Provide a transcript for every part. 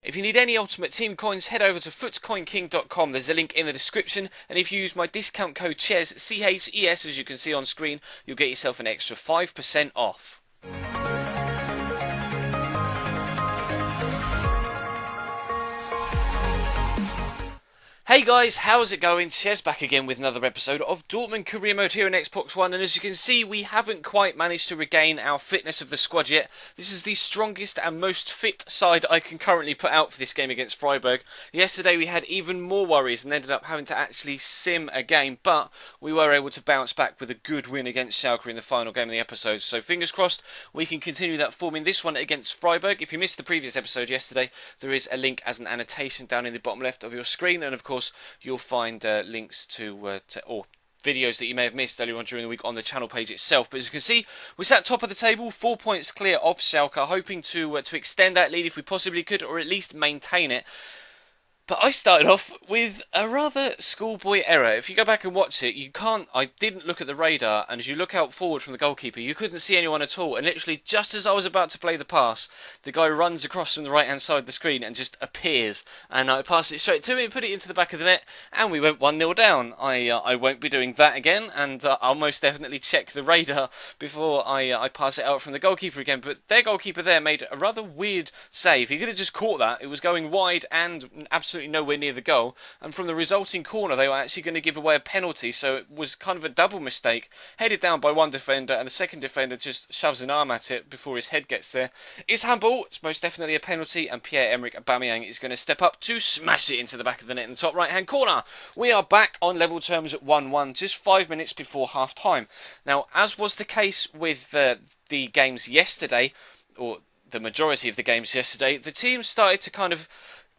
If you need any Ultimate Team coins, head over to footcoinking.com. There's a link in the description, and if you use my discount code CHES, CHES, as you can see on screen, you'll get yourself an extra 5% off. Hey guys, how's it going? Chez back again with another episode of Dortmund Career Mode here on Xbox One, and as you can see, we haven't quite managed to regain our fitness of the squad yet. This is the strongest and most fit side I can currently put out for this game against Freiburg. Yesterday we had even more worries and ended up having to actually sim a game, but we were able to bounce back with a good win against Schalke in the final game of the episode. So fingers crossed we can continue that form in this one against Freiburg. If you missed the previous episode yesterday, there is a link as an annotation down in the bottom left of your screen, and of course you'll find links to or videos that you may have missed earlier on during the week on the channel page itself. But as you can see, we're sat top of the table, 4 points clear of Schalke, hoping to extend that lead if we possibly could, or at least maintain it. But I started off with a rather schoolboy error. If you go back and watch it, I didn't look at the radar, and as you look out forward from the goalkeeper, you couldn't see anyone at all. And literally, just as I was about to play the pass, the guy runs across from the right-hand side of the screen and just appears. And I passed it straight to him, put it into the back of the net, and we went 1-0 down. I won't be doing that again, and I'll most definitely check the radar before I pass it out from the goalkeeper again. But their goalkeeper there made a rather weird save. He could have just caught that. It was going wide and absolutely nowhere near the goal, and from the resulting corner they were actually going to give away a penalty, so it was kind of a double mistake. Headed down by one defender, and the second defender just shoves an arm at it before his head gets there. It's handball, it's most definitely a penalty, and Pierre-Emerick Aubameyang is going to step up to smash it into the back of the net in the top right hand corner. We are back on level terms at 1-1 just 5 minutes before half time. Now, as was the case with the games yesterday, or the majority of the games yesterday, the team started to kind of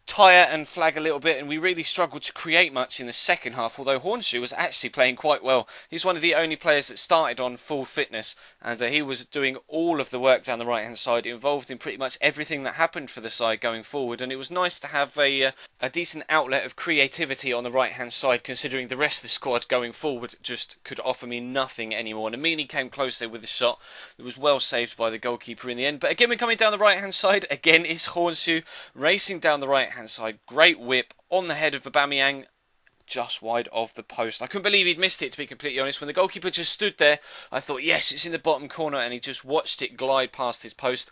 tire and flag a little bit, and we really struggled to create much in the second half, although Hornschuh was actually playing quite well. He's one of the only players that started on full fitness, and he was doing all of the work down the right hand side, involved in pretty much everything that happened for the side going forward, and it was nice to have a decent outlet of creativity on the right hand side, considering the rest of the squad going forward just could offer me nothing anymore. And Amini came close there with the shot. It was well saved by the goalkeeper in the end, but again we're coming down the right hand side. Again it's Hornschuh racing down the right hand side, great whip on the head of Aubameyang, just wide of the post. I couldn't believe he'd missed it, to be completely honest. When the goalkeeper just stood there, I thought, yes, it's in the bottom corner, and he just watched it glide past his post.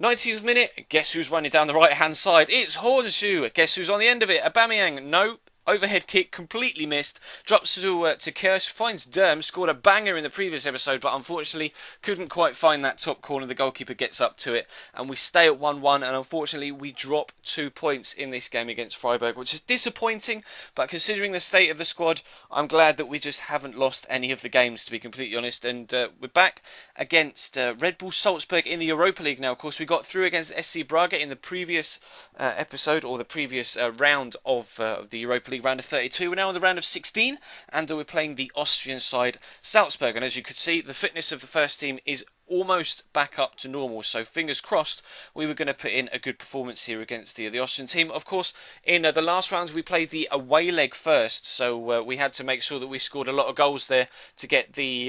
90th minute, guess who's running down the right hand side? It's Hornschuh. Guess who's on the end of it? Aubameyang. No. Overhead kick, completely missed. Drops to Kirsch, finds Derm, scored a banger in the previous episode, but unfortunately couldn't quite find that top corner. The goalkeeper gets up to it, and we stay at 1-1, and unfortunately we drop 2 points in this game against Freiburg, which is disappointing, but considering the state of the squad, I'm glad that we just haven't lost any of the games, to be completely honest. And we're back against Red Bull Salzburg in the Europa League now. Of course, we got through against SC Braga in the previous episode, or the previous round of the Europa League. Round of 32. We're now in the round of 16, and we're playing the Austrian side, Salzburg. And as you could see, the fitness of the first team is almost back up to normal, so fingers crossed we were going to put in a good performance here against the Austrian team. Of course, in the last rounds we played the away leg first, so we had to make sure that we scored a lot of goals there to get the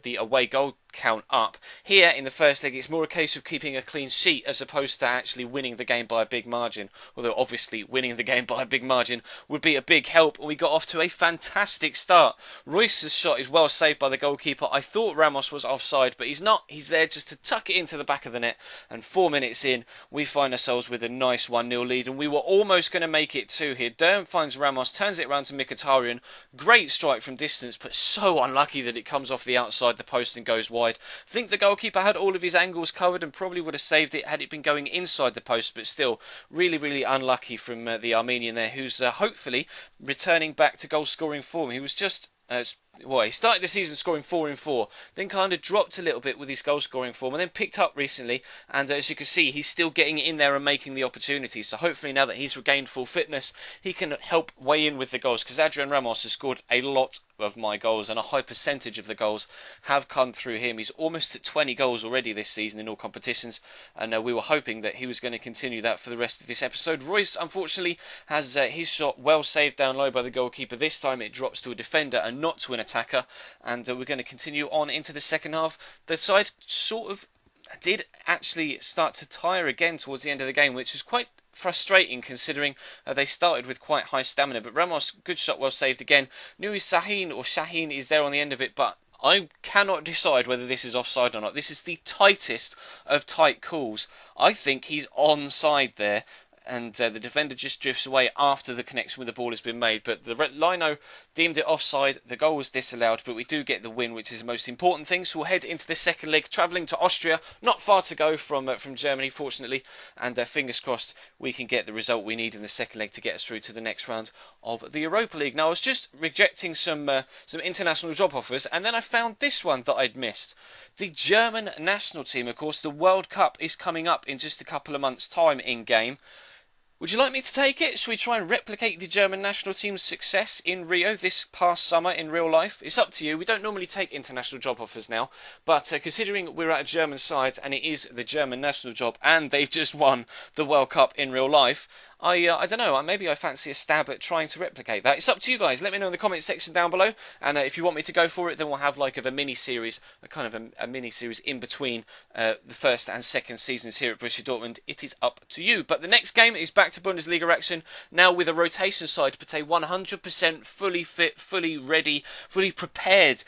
the away goal count up. Here in the first leg, it's more a case of keeping a clean sheet as opposed to actually winning the game by a big margin, although obviously winning the game by a big margin would be a big help. We got off to a fantastic start. Royce's shot is well saved by the goalkeeper. I thought Ramos was offside, but he's not. He's there just to tuck it into the back of the net, and 4 minutes in we find ourselves with a nice 1-0 lead, and we were almost going to make it 2 here. Derm finds Ramos, turns it around to Mkhitaryan. Great strike from distance, but so unlucky that it comes off the outside the post and goes wide. I think the goalkeeper had all of his angles covered and probably would have saved it had it been going inside the post, but still really unlucky from the Armenian there, who's hopefully returning back to goal scoring form. He was just he started the season scoring 4 in 4, then kind of dropped a little bit with his goal scoring form, and then picked up recently, and as you can see, he's still getting in there and making the opportunities. So hopefully now that he's regained full fitness, he can help weigh in with the goals, because Adrian Ramos has scored a lot of my goals, and a high percentage of the goals have come through him. He's almost at 20 goals already this season in all competitions, and we were hoping that he was going to continue that for the rest of this episode. Royce unfortunately has his shot well saved down low by the goalkeeper. This time it drops to a defender and not to an attacker, and we're going to continue on into the second half. The side sort of did actually start to tire again towards the end of the game, which is quite frustrating considering they started with quite high stamina. But Ramos, good shot, well saved again. Nui Sahin is there on the end of it, but I cannot decide whether this is offside or not. This is the tightest of tight calls. I think he's onside there, and the defender just drifts away after the connection with the ball has been made. But the Lino deemed it offside. The goal was disallowed, but we do get the win, which is the most important thing. So we'll head into the second leg, travelling to Austria. Not far to go from Germany, fortunately. And fingers crossed we can get the result we need in the second leg to get us through to the next round of the Europa League. Now, I was just rejecting some international job offers, and then I found this one that I'd missed. The German national team, of course, the World Cup is coming up in just a couple of months' time in-game. Would you like me to take it? Should we try and replicate the German national team's success in Rio this past summer in real life? It's up to you. We don't normally take international job offers now, but considering we're at a German side and it is the German national job and they've just won the World Cup in real life, I don't know, maybe I fancy a stab at trying to replicate that. It's up to you guys. Let me know in the comment section down below, and if you want me to go for it, then we'll have like a mini-series, a mini-series in between the first and second seasons here at Borussia Dortmund. It is up to you. But the next game is back to Bundesliga action, now with a rotation side, but a 100% fully fit, fully ready, fully prepared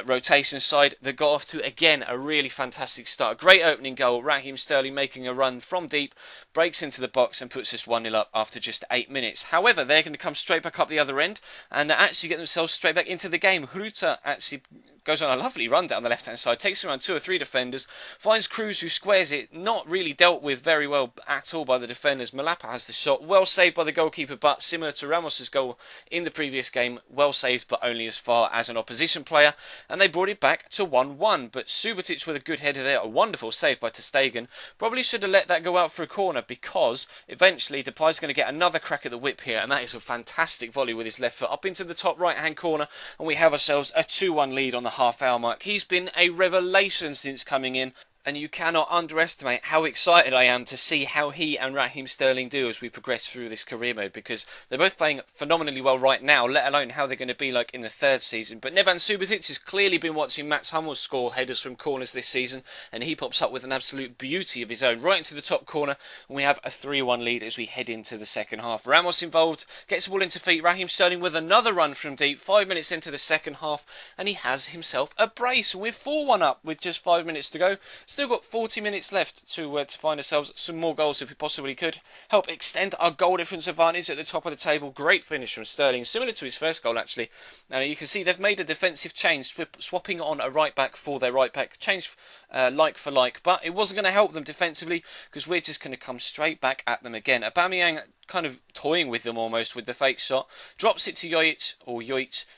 rotation side that got off to, again, a really fantastic start. Great opening goal. Raheem Sterling making a run from deep, breaks into the box and puts us 1-0 up after just 8 minutes. However, they're going to come straight back up the other end and actually get themselves straight back into the game. Ruta actually goes on a lovely run down the left-hand side, takes around 2 or 3 defenders, finds Cruz who squares it, not really dealt with very well at all by the defenders. Malapa has the shot, well saved by the goalkeeper, but similar to Ramos's goal in the previous game, well saved but only as far as an opposition player, and they brought it back to 1-1. But Subotic with a good header there, a wonderful save by ter Stegen. Probably should have let that go out for a corner, because eventually Depay's going to get another crack at the whip here, and that is a fantastic volley with his left foot up into the top right-hand corner, and we have ourselves a 2-1 lead on the half-hour mark. He's been a revelation since coming in, and you cannot underestimate how excited I am to see how he and Raheem Sterling do as we progress through this career mode, because they're both playing phenomenally well right now, let alone how they're going to be like in the third season. But Nevan Subotic has clearly been watching Mats Hummels score headers from corners this season, and he pops up with an absolute beauty of his own right into the top corner, and we have a 3-1 lead as we head into the second half. Ramos involved, gets the ball into feet, Raheem Sterling with another run from deep, 5 minutes into the second half, and he has himself a brace, and we're 4-1 up with just 5 minutes to go. Still got 40 minutes left to find ourselves some more goals if we possibly could. Help extend our goal difference advantage at the top of the table. Great finish from Sterling, similar to his first goal actually. Now you can see they've made a defensive change, swapping on a right back for their right back. Change like for like, but it wasn't going to help them defensively because we're just going to come straight back at them again. Aubameyang kind of toying with them almost with the fake shot, drops it to Joit,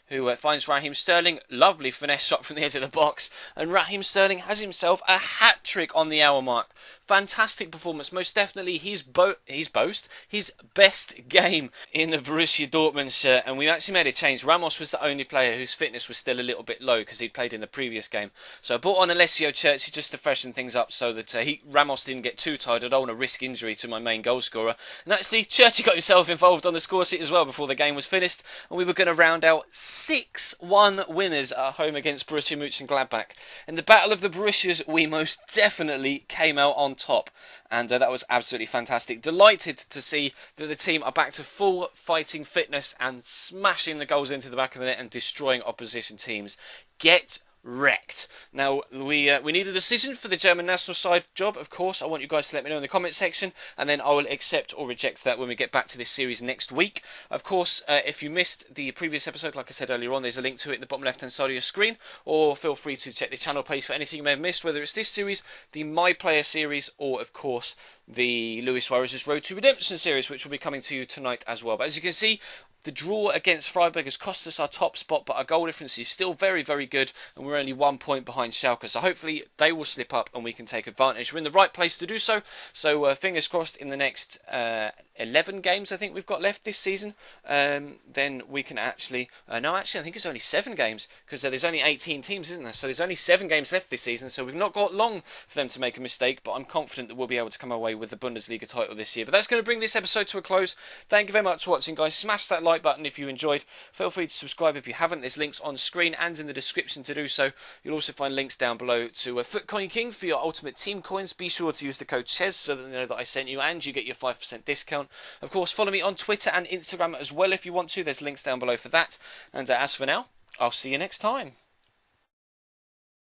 who finds Raheem Sterling. Lovely finesse shot from the edge of the box, and Raheem Sterling has himself a hat-trick on the hour mark. Fantastic performance, most definitely his best game in the Borussia Dortmund shirt, and we actually made a change. Ramos was the only player whose fitness was still a little bit low because he'd played in the previous game, so I brought on Alessio Churchy just to freshen things up so that Ramos didn't get too tired. I don't want to risk injury to my main goal scorer, and actually Churchy got himself involved on the score sheet as well before the game was finished, and we were going to round out 6-1 winners at home against Borussia Mönchengladbach. In the Battle of the Borussias, we most definitely came out on top, and that was absolutely fantastic. Delighted to see that the team are back to full fighting fitness and smashing the goals into the back of the net and destroying opposition teams. Get wrecked. Now, we need a decision for the German national side job, of course. I want you guys to let me know in the comment section, and then I will accept or reject that when we get back to this series next week. Of course, if you missed the previous episode, like I said earlier on, there's a link to it in the bottom left hand side of your screen, or feel free to check the channel page for anything you may have missed, whether it's this series, the My Player series, or of course the Luis Suarez's Road to Redemption series, which will be coming to you tonight as well. But as you can see, the draw against Freiburg has cost us our top spot, but our goal difference is still very, very good, and we're only 1 point behind Schalke. So hopefully they will slip up and we can take advantage. We're in the right place to do so. So fingers crossed in the next 11 games I think we've got left this season. Then we can actually... no, actually I think it's only 7 games, because there's only 18 teams, isn't there? So there's only 7 games left this season, so we've not got long for them to make a mistake, but I'm confident that we'll be able to come away with the Bundesliga title this year. But that's going to bring this episode to a close. Thank you very much for watching, guys. Smash that like button if you enjoyed. Feel free to subscribe if you haven't. There's links on screen and in the description to do so. You'll also find links down below to FootCoin King for your ultimate team coins. Be sure to use the code CHES so that they know that I sent you and you get your 5% discount. Of course, follow me on Twitter and Instagram as well if you want to. There's links down below for that. And as for now, I'll see you next time.